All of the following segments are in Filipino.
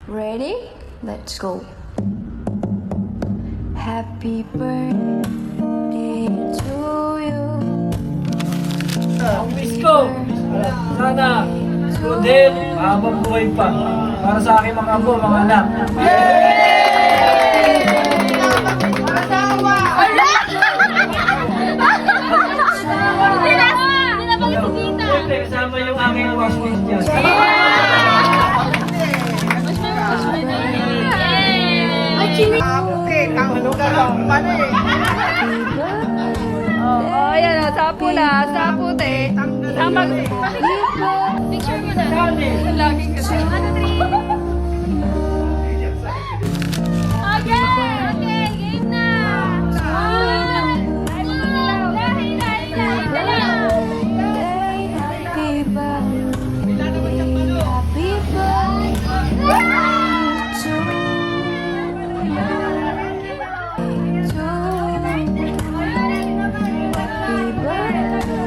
Ready? Let's go. Happy birthday to you. Ang wish ko, sana Rodel, mahabang buhay pa para sa aking mga apo, mga anak. Siyempre, kasama yung aking watchmate dyan. Oh, ayan na, sapo na, sapo te. Picture mo na. Laging kasi. Okay, game na. Happy birthday,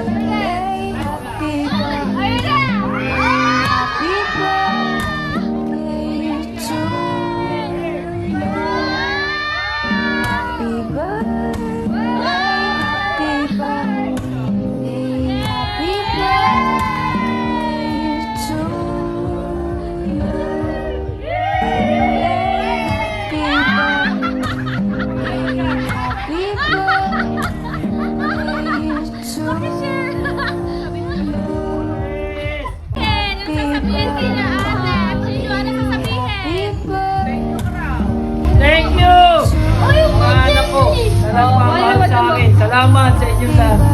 happy birthday to Thank you! Mga anak ko, salamat sa akin. Salamat sa inyong lahat.